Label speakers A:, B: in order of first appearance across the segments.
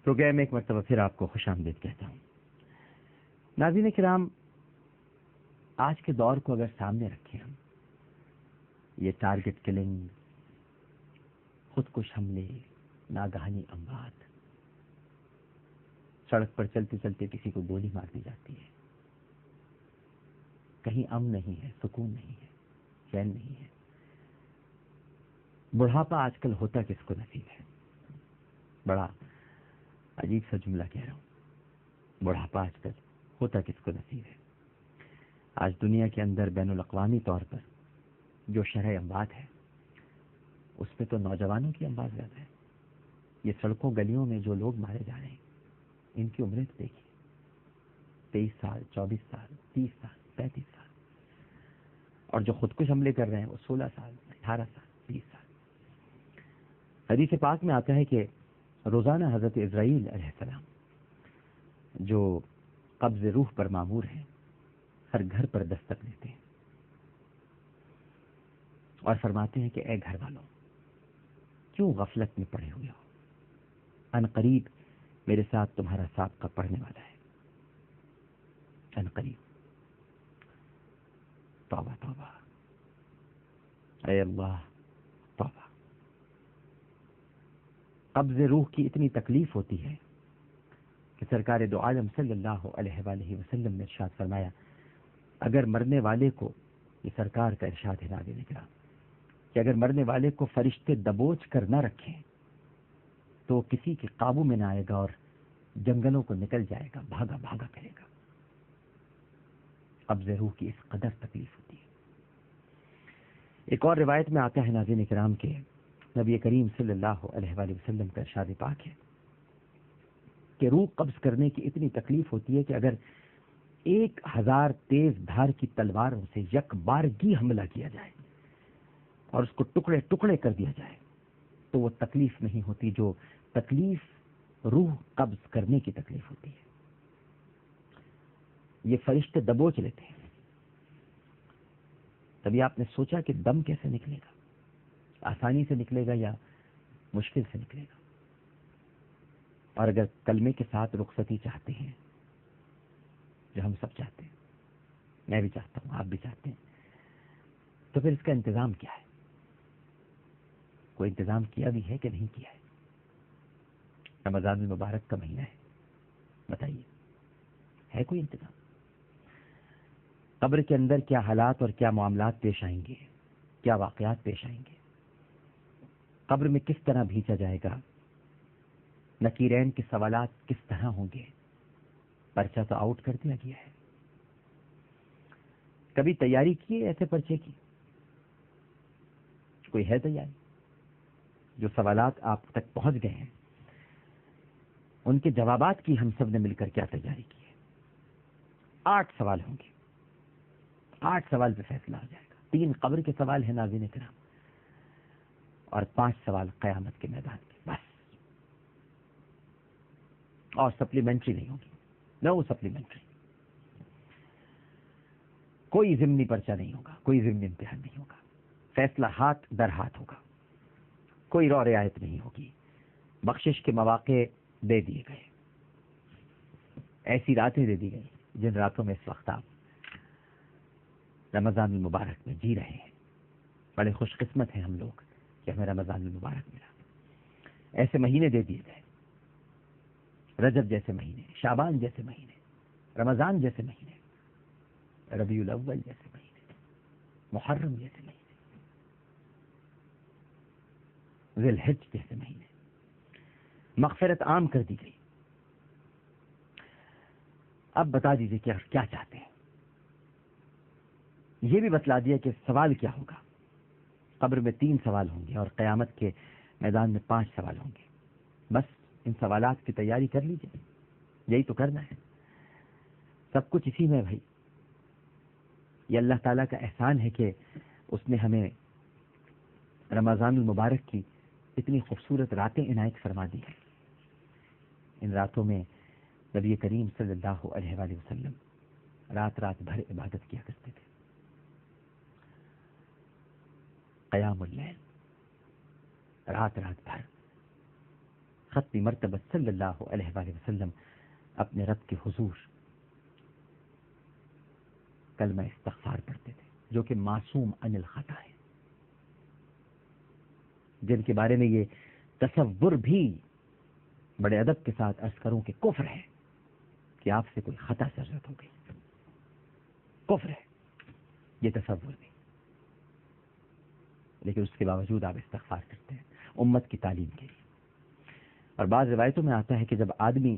A: Programme میں ایک مرتبہ پھر آپ کو خوش آمدید کہتا ہوں۔ ناظرین کرام، آج کے دور کو اگر سامنے رکھیں ہم، یہ ٹارگٹ کلنگ، خودکش حملے، ناگہانی اموات، سڑک پر چلتے چلتے کسی کو گولی مار دی جاتی ہے، کہیں امن نہیں ہے، سکون نہیں ہے، چین نہیں ہے۔ بڑھاپا آج کل ہوتا کس کو نصیب ہے؟ بڑا عجیب سا جملہ کہہ رہا ہوں، بڑھاپا آج کل ہوتا کس کو نصیب ہے؟ آج دنیا کے اندر بین الاقوامی طور پر جو شرح اموات ہے، اس پہ تو نوجوانوں کی اموات زیادہ ہے۔ یہ سڑکوں گلیوں میں جو لوگ مارے جا رہے ہیں، ان کی عمریں دیکھیے، 23 سال، 24 سال، 30 سال، 35 سال، اور جو خودکش حملے کر رہے ہیں وہ 16 سال، 18 سال، 20 سال۔ حدیث پاک میں آتا ہے کہ روزانہ حضرت اسرائیل علیہ السلام جو قبض روح پر مامور ہیں، ہر گھر پر دستک دیتے ہیں اور فرماتے ہیں کہ اے گھر والوں، کیوں غفلت میں پڑے ہوئے ہو؟ ان قریب میرے ساتھ تمہارا سابقہ پڑھنے والا ہے، ان قریب۔ توبہ توبہ، اے اللہ توبہ۔ قبض روح کی اتنی تکلیف ہوتی ہے کہ سرکار دو عالم صلی اللہ علیہ وآلہ وسلم نے ارشاد فرمایا، اگر مرنے والے کو، یہ سرکار کا ارشاد ہے ناظرین کرام، کہ اگر مرنے والے کو فرشتے دبوچ کر نہ رکھیں تو وہ کسی کے قابو میں نہ آئے گا اور جنگلوں کو نکل جائے گا، بھاگا بھاگا کرے گا۔ قبض روح کی اس قدر تکلیف ہوتی ہے۔ ایک اور روایت میں آتا ہے ناظرین کرام کے نبی کریم صلی اللہ علیہ وآلہ وسلم کا ارشاد پاک ہے کہ روح قبض کرنے کی اتنی تکلیف ہوتی ہے کہ اگر 1000 تیز دھار کی تلواروں سے یک بارگی حملہ کیا جائے اور اس کو ٹکڑے ٹکڑے کر دیا جائے تو وہ تکلیف نہیں ہوتی جو تکلیف روح قبض کرنے کی تکلیف ہوتی ہے۔ یہ فرشتے دبوچ لیتے ہیں۔ تبھی آپ نے سوچا کہ دم کیسے نکلے گا؟ آسانی سے نکلے گا یا مشکل سے نکلے گا؟ اور اگر کلمے کے ساتھ رخصتی چاہتے ہیں، جو ہم سب چاہتے ہیں، میں بھی چاہتا ہوں، آپ بھی چاہتے ہیں، تو پھر اس کا انتظام کیا ہے؟ کوئی انتظام کیا بھی ہے کہ نہیں کیا ہے؟ رمضان المبارک کا مہینہ ہے، بتائیے ہے کوئی انتظام؟ قبر کے اندر کیا حالات اور کیا معاملات پیش آئیں گے، کیا واقعات پیش آئیں گے؟ قبر میں کس طرح بھیجا جائے گا؟ نکیرین کے سوالات کس طرح ہوں گے؟ پرچہ تو آؤٹ کر دیا گیا ہے۔ کبھی تیاری کی ہے ایسے پرچے کی؟ کوئی ہے تیاری؟ جو سوالات آپ تک پہنچ گئے ہیں ان کے جوابات کی ہم سب نے مل کر کیا تیاری کی ہے؟ 8 سوال ہوں گے، 8 سوال پہ فیصلہ ہو جائے گا۔ 3 قبر کے سوال ہیں ناظرین کرام، اور 5 سوال قیامت کے میدان کے، بس۔ اور سپلیمنٹری نہیں ہوگی، نو سپلیمنٹری۔ کوئی ضمنی پرچہ نہیں ہوگا، کوئی ضمنی امتحان نہیں ہوگا، فیصلہ ہاتھ در ہاتھ ہوگا، کوئی رو رعایت نہیں ہوگی۔ بخشش کے مواقع دے دیے گئے، ایسی راتیں دے دی گئی جن راتوں میں اس وقت آپ رمضان المبارک میں جی رہے ہیں۔ بڑے خوش قسمت ہیں ہم لوگ کہ ہمیں رمضان المبارک ملا۔ ایسے مہینے دے دیے گئے، رجب جیسے مہینے، شعبان جیسے مہینے، رمضان جیسے مہینے، ربیع الاول جیسے مہینے، محرم جیسے مہینے، ذی الحج جیسے مہینے۔ مغفرت عام کر دی گئی۔ اب بتا دیجئے کہ کیا چاہتے ہیں؟ یہ بھی بتلا دیا کہ سوال کیا ہوگا۔ قبر میں 3 سوال ہوں گے اور قیامت کے میدان میں 5 سوال ہوں گے۔ بس ان سوالات کی تیاری کر لیجئے، یہی تو کرنا ہے۔ سب کچھ اسی میں بھائی۔ یہ اللہ تعالیٰ کا احسان ہے کہ اس نے ہمیں رمضان المبارک کی اتنی خوبصورت راتیں عنایت فرما دی ہیں۔ ان راتوں میں نبی کریم صلی اللہ علیہ وآلہ وسلم رات رات بھر عبادت کیا کرتے تھے۔ قیام اللیل، رات رات بھر ختم مرتبت صلی اللہ علیہ وآلہ وسلم اپنے رب کے حضور کلمہ استغفار پڑھتے تھے، جو کہ معصوم عن الخطا ہے، جن کے بارے میں یہ تصور بھی بڑے ادب کے ساتھ عرض کروں کہ کفر ہے کہ آپ سے کوئی خطا سرزد ہو گئی، کفر ہے یہ تصور بھی، لیکن اس کے باوجود آپ استغفار کرتے ہیں امت کی تعلیم کے لیے۔ اور بعض روایتوں میں آتا ہے کہ جب آدمی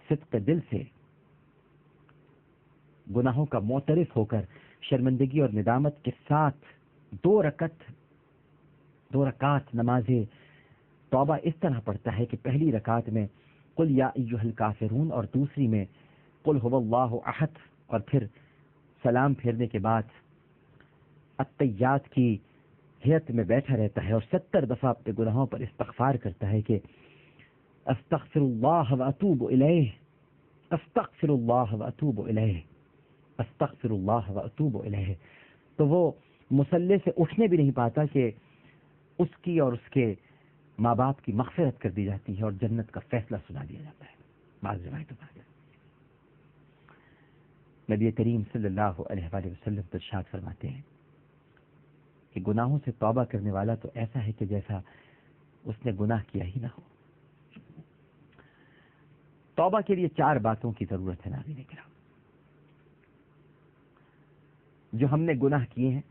A: صدق دل سے گناہوں کا معترف ہو کر شرمندگی اور ندامت کے ساتھ دو رکعت نماز توبہ اس طرح پڑھتا ہے کہ پہلی رکعت میں قل یا ایھا الکافرون اور دوسری میں قل ھو اللہ احد، اور پھر سلام پھیرنے کے بعد التحیات کی ہیئت میں بیٹھا رہتا ہے اور 70 دفعہ اپنے گناہوں پر استغفار کرتا ہے کہ استغفر اللہ واتوب الیہ، استغفر اللہ واتوب الیہ، استغفر اللہ واتوب الیہ، تو وہ مصلی سے اٹھنے بھی نہیں پاتا کہ اس کی اور اس کے ماں باپ کی مغفرت کر دی جاتی ہے اور جنت کا فیصلہ سنا دیا جاتا ہے۔ بعض روایتوں میں نبی کریم صلی اللہ علیہ وآلہ وسلم ارشاد فرماتے ہیں کہ گناہوں سے توبہ کرنے والا تو ایسا ہے کہ جیسا اس نے گناہ کیا ہی نہ ہو۔ توبہ کے لیے 4 باتوں کی ضرورت ہے ناظرین کرام۔ جو ہم نے گناہ کیے ہیں،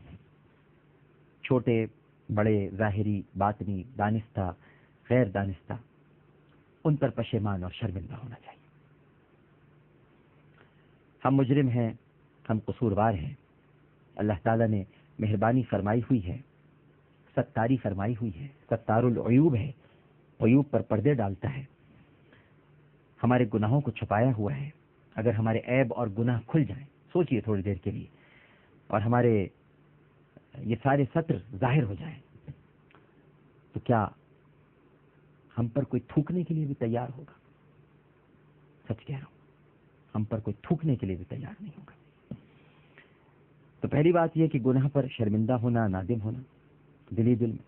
A: چھوٹے بڑے، ظاہری باطنی، دانستہ غیر دانستہ، ان پر پشیمان اور شرمندہ ہونا چاہیے۔ ہم مجرم ہیں، ہم قصوروار ہیں، اللہ تعالیٰ نے مہربانی فرمائی ہوئی ہے، ستاری فرمائی ہوئی ہے، ستار العیوب ہے، عیوب پر پردے ڈالتا ہے، ہمارے گناہوں کو چھپایا ہوا ہے۔ اگر ہمارے عیب اور گناہ کھل جائیں، سوچئے تھوڑی دیر کے لیے، اور ہمارے یہ سارے سطر ظاہر ہو جائیں، تو کیا ہم پر کوئی تھوکنے کے لیے بھی تیار ہوگا؟ سچ کہہ رہا ہوں، ہم پر کوئی تھوکنے کے لیے بھی تیار نہیں ہوگا۔ تو پہلی بات یہ کہ گناہ پر شرمندہ ہونا، نادم ہونا دلی دل میں،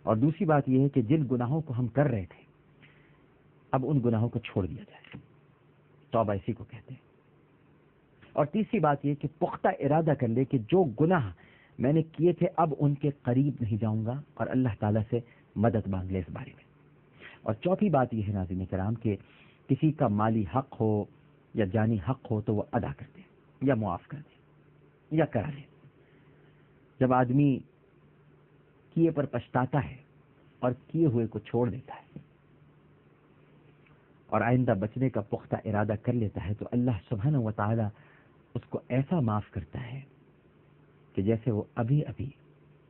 A: اور دوسری بات یہ ہے کہ جن گناہوں کو ہم کر رہے تھے اب ان گناہوں کو چھوڑ دیا جائے، توبہ اسی کو کہتے ہیں۔ اور تیسری بات یہ کہ پختہ ارادہ کر لے کہ جو گناہ میں نے کیے تھے اب ان کے قریب نہیں جاؤں گا، اور اللہ تعالیٰ سے مدد مانگ لے اس بارے میں۔ اور چوتھی بات یہ ہے ناظرین کرام کہ کسی کا مالی حق ہو یا جانی حق ہو تو وہ ادا کر دے یا معاف کر دے یا کرا لے۔ جب آدمی کیے پر پچھتاتا ہے اور کیے ہوئے کو چھوڑ دیتا ہے اور آئندہ بچنے کا پختہ ارادہ کر لیتا ہے تو اللہ سبحانہ و تعالی اس کو ایسا معاف کرتا ہے کہ جیسے وہ ابھی ابھی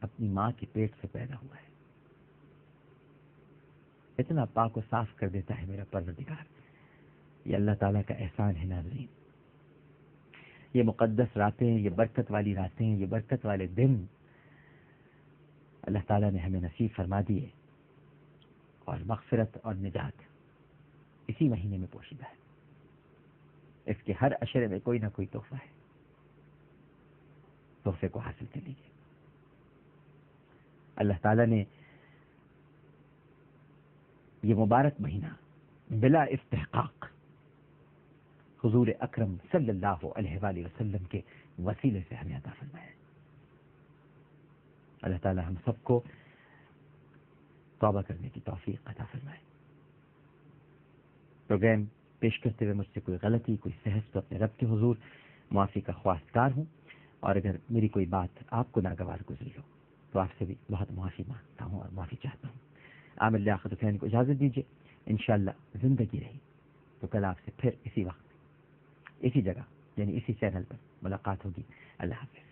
A: اپنی ماں کے پیٹ سے پیدا ہوا ہے۔ اتنا پاک و صاف کر دیتا ہے میرا پروردگار۔ یہ اللہ تعالیٰ کا احسان ہے ناظرین۔ یہ مقدس راتیں، یہ برکت والی راتیں، یہ برکت والے دن اللہ تعالیٰ نے ہمیں نصیب فرما دیے، اور مغفرت اور نجات اسی مہینے میں پوشیدہ ہے۔ اس کے ہر عشرے میں کوئی نہ کوئی تحفہ ہے، تحفے کو حاصل کر لیجیے۔ اللہ تعالیٰ نے یہ مبارک مہینہ بلا استحقاق حضور اکرم صلی اللہ علیہ وآلہ وسلم کے وسیلے سے ہمیں عطا فرمایا ہے۔ اللہ تعالیٰ ہم سب کو توبہ کرنے کی توفیق عطا فرمائے۔ پروگرام پیش کرتے ہوئے مجھ سے کوئی غلطی، کوئی سہج تو اپنے رب کے حضور معافی کا خواستگار ہوں، اور اگر میری کوئی بات آپ کو ناگوار گزری ہو تو آپ سے بھی بہت معافی مانگتا ہوں اور معافی چاہتا ہوں۔ عامر لیاقت حسین کو اجازت دیجیے، انشاءاللہ زندگی رہی تو کل آپ سے پھر اسی وقت اسی جگہ یعنی اسی چینل پر ملاقات ہوگی۔ اللہ حافظ۔